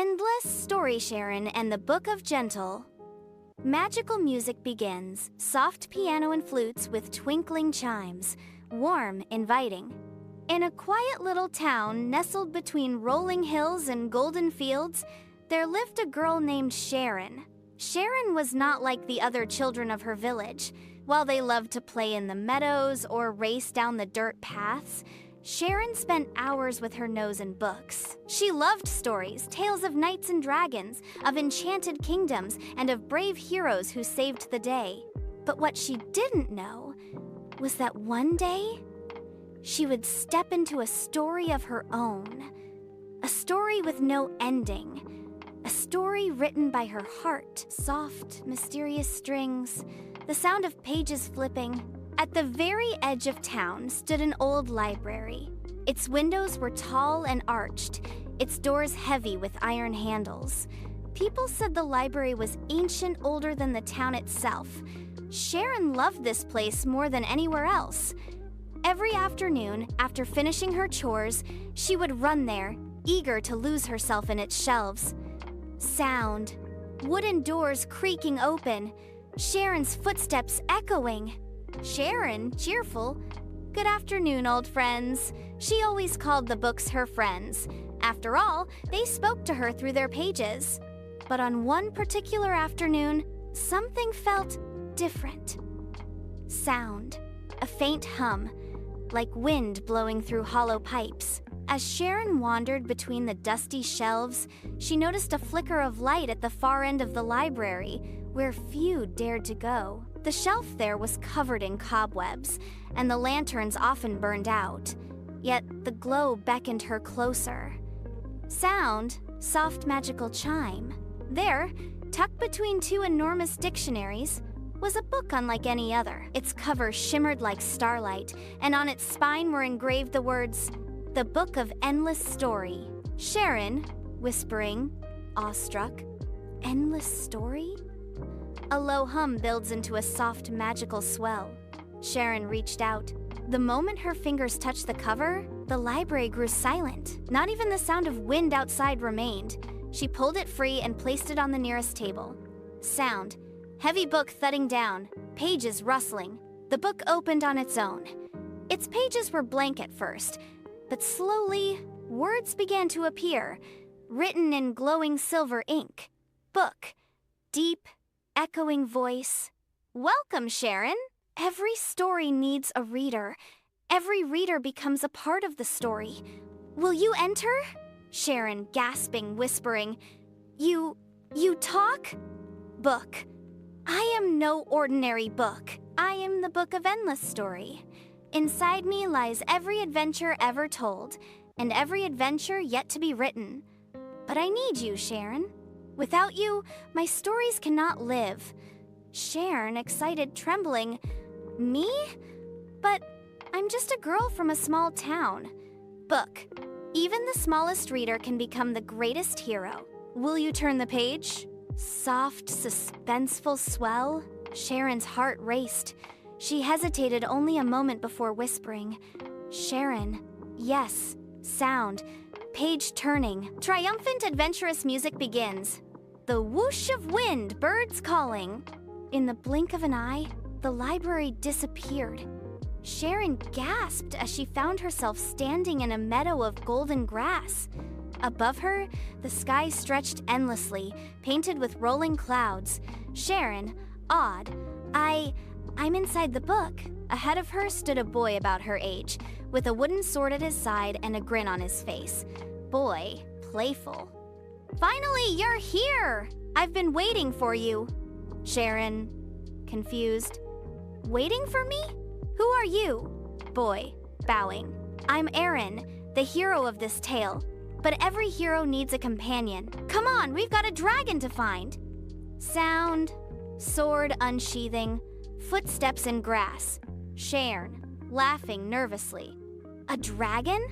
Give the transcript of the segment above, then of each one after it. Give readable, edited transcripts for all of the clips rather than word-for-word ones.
Endless Story, Sharen and the Book of Gentle. Magical music begins, soft piano and flutes with twinkling chimes, warm, inviting. In a quiet little town nestled between rolling hills and golden fields, there lived a girl named Sharen. Sharen was not like the other children of her village. While they loved to play in the meadows or race down the dirt paths, Sharen spent hours with her nose in books. She loved stories, tales of knights and dragons, of enchanted kingdoms, and of brave heroes who saved the day. But what she didn't know was that one day, she would step into a story of her own. A story with no ending. A story written by her heart. Soft, mysterious strings, the sound of pages flipping. At the very edge of town stood an old library. Its windows were tall and arched, its doors heavy with iron handles. People said the library was ancient, older than the town itself. Sharen loved this place more than anywhere else. Every afternoon, after finishing her chores, she would run there, eager to lose herself in its shelves. Sound, wooden doors creaking open, Sharen's footsteps echoing. Sharen, cheerful. Good afternoon, old friends. She always called the books her friends. After all, they spoke to her through their pages. But on one particular afternoon, something felt different. Sound, a faint hum, like wind blowing through hollow pipes. As Sharen wandered between the dusty shelves, she noticed a flicker of light at the far end of the library, where few dared to go. The shelf there was covered in cobwebs, and the lanterns often burned out. Yet the glow beckoned her closer. Sound, soft magical chime. There, tucked between two enormous dictionaries, was a book unlike any other. Its cover shimmered like starlight, and on its spine were engraved the words, "The Book of EndlessStory." Sharen, whispering, awestruck, "EndlessStory?" A low hum builds into a soft, magical swell. Sharen reached out. The moment her fingers touched the cover, the library grew silent. Not even the sound of wind outside remained. She pulled it free and placed it on the nearest table. Sound, heavy book thudding down, pages rustling. The book opened on its own. Its pages were blank at first, but slowly, words began to appear, written in glowing silver ink. Book, deep, echoing voice. Welcome, Sharen. Every story needs a reader. Every reader becomes a part of the story. Will you enter? Sharen, gasping, whispering. You talk? Book. I am no ordinary book. I am the Book of EndlessStory. Inside me lies every adventure ever told, and every adventure yet to be written. But I need you, Sharen. Without you, my stories cannot live. Sharen, excited, trembling. Me? But I'm just a girl from a small town. Book. Even the smallest reader can become the greatest hero. Will you turn the page? Soft, suspenseful swell. Sharen's heart raced. She hesitated only a moment before whispering, Sharen. Yes. Sound. Page turning. Triumphant, adventurous music begins. The whoosh of wind, birds calling. In the blink of an eye, the library disappeared. Sharen gasped as she found herself standing in a meadow of golden grass. Above her, the sky stretched endlessly, painted with rolling clouds. Sharen, awed. I'm inside the book. Ahead of her stood a boy about her age, with a wooden sword at his side and a grin on his face. Boy, playful. Finally, you're here! I've been waiting for you. Sharen, confused. Waiting for me? Who are you? Boy, bowing. I'm Aaron, the hero of this tale. But every hero needs a companion. Come on, we've got a dragon to find. Sound, sword unsheathing, footsteps in grass. Sharen, laughing nervously. A dragon?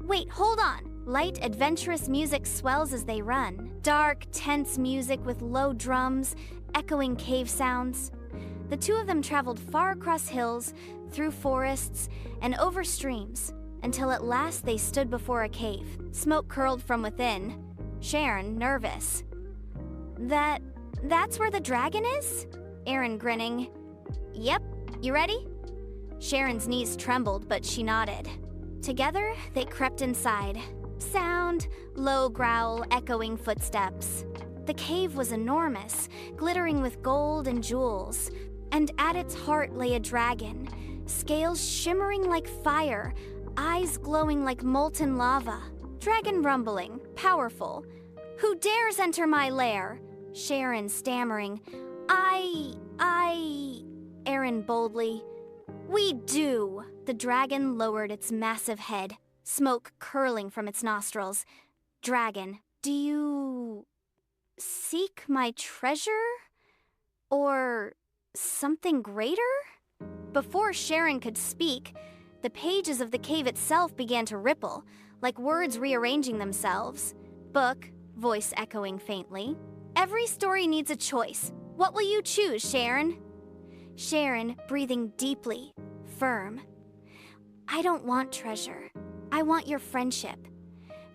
Wait, hold on. Light, adventurous music swells as they run. Dark, tense music with low drums, echoing cave sounds. The two of them traveled far across hills, through forests, and over streams, until at last they stood before a cave. Smoke curled from within. Sharen, nervous. That's where the dragon is? Aaron, grinning. Yep, you ready? Sharon's knees trembled, but she nodded. Together, they crept inside. Sound, low growl, echoing footsteps. The cave was enormous, glittering with gold and jewels, and at its heart lay a dragon, scales shimmering like fire, eyes glowing like molten lava. Dragon rumbling, powerful. Who dares enter my lair? Sharen stammering. Aaron boldly. We do. The dragon lowered its massive head, smoke curling from its nostrils. Dragon, do you seek my treasure? Or something greater? Before Sharen could speak, the pages of the cave itself began to ripple, like words rearranging themselves. Book, voice echoing faintly. Every story needs a choice. What will you choose, Sharen? Sharen, breathing deeply, firm. I don't want treasure. I want your friendship.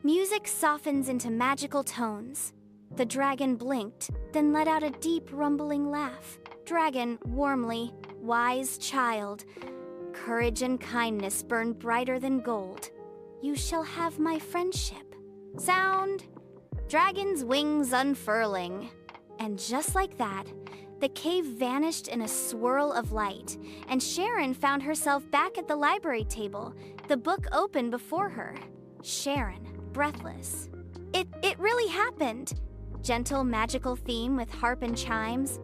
Music softens into magical tones. The dragon blinked, then let out a deep, rumbling laugh. Dragon, warmly, wise child. Courage and kindness burn brighter than gold. You shall have my friendship. Sound, dragon's wings unfurling. And just like that, the cave vanished in a swirl of light, and Sharen found herself back at the library table, the book open before her. Sharen, breathless. It really happened. Gentle, magical theme with harp and chimes.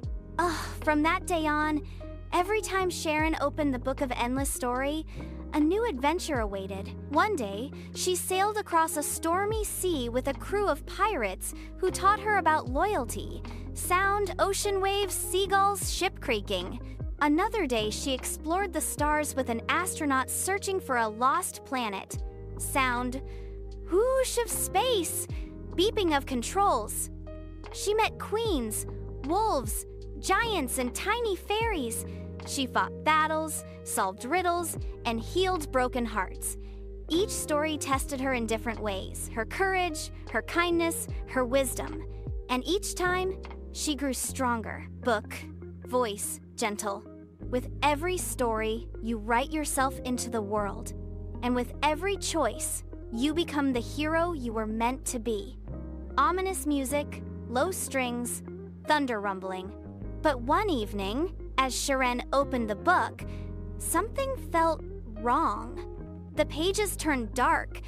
From that day on, every time Sharen opened the book of EndlessStory, a new adventure awaited. One day, she sailed across a stormy sea with a crew of pirates who taught her about loyalty. Sound, ocean waves, seagulls, ship creaking. Another day, she explored the stars with an astronaut searching for a lost planet. Sound, whoosh of space, beeping of controls. She met queens, wolves, giants, and tiny fairies. She fought battles, solved riddles, and healed broken hearts. Each story tested her in different ways, her courage, her kindness, her wisdom. And each time, she grew stronger. Book, voice, gentle. With every story, you write yourself into the world. And with every choice, you become the hero you were meant to be. Ominous music, low strings, thunder rumbling. But one evening, as Sharen opened the book, something felt wrong. The pages turned dark,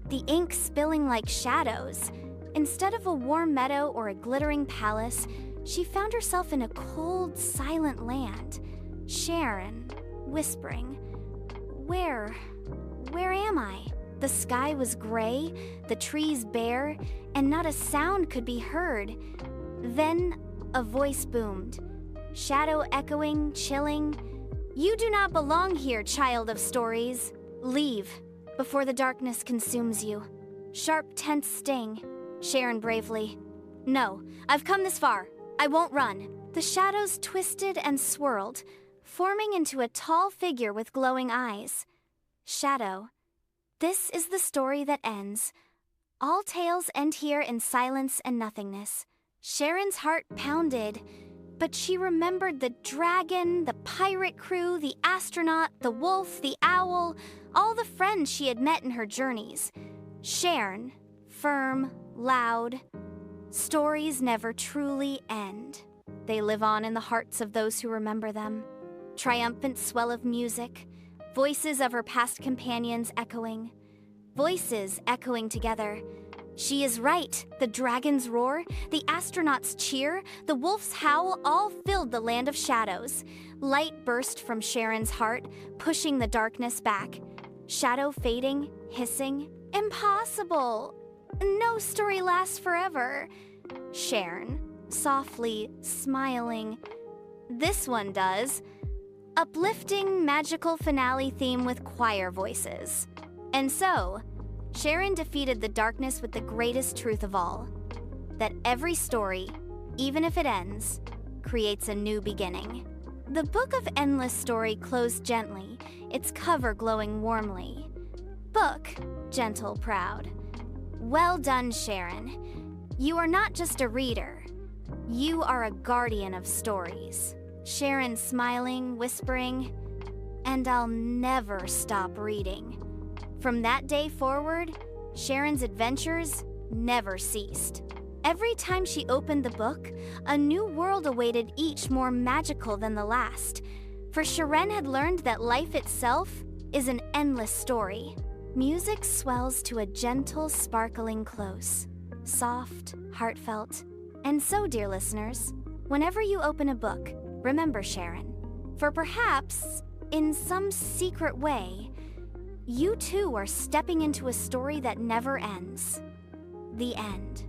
the ink spilling like shadows. Instead of a warm meadow or a glittering palace, she found herself in a cold, silent land. Sharen, whispering, Where am I? The sky was gray, the trees bare, and not a sound could be heard. Then a voice boomed, shadow echoing, chilling. You do not belong here, child of stories. Leave, before the darkness consumes you. Sharp, tense sting. Sharen bravely. No, I've come this far. I won't run. The shadows twisted and swirled, forming into a tall figure with glowing eyes. Shadow. This is the story that ends. All tales end here in silence and nothingness. Sharon's heart pounded, but she remembered the dragon, the pirate crew, the astronaut, the wolf, the owl, all the friends she had met in her journeys. Sharen, firm, loud. Stories never truly end. They live on in the hearts of those who remember them. Triumphant swell of music, voices of her past companions echoing. Voices echoing together. She is right. The dragon's roar, the astronaut's cheer, the wolf's howl all filled the land of shadows. Light burst from Sharon's heart, pushing the darkness back. Shadow fading, hissing. Impossible! No story lasts forever. Sharen, softly smiling. This one does. Uplifting, magical finale theme with choir voices. And so, Sharen defeated the darkness with the greatest truth of all. That every story, even if it ends, creates a new beginning. The book of EndlessStory closed gently, its cover glowing warmly. Book, gentle, proud. Well done, Sharen. You are not just a reader. You are a guardian of stories. Sharen smiling, whispering, "And I'll never stop reading." From that day forward, Sharon's adventures never ceased. Every time she opened the book, a new world awaited, each more magical than the last. For Sharen had learned that life itself is an endless story. Music swells to a gentle, sparkling close, soft, heartfelt. And so, dear listeners, whenever you open a book, remember Sharen. For perhaps, in some secret way, you too are stepping into a story that never ends. The end.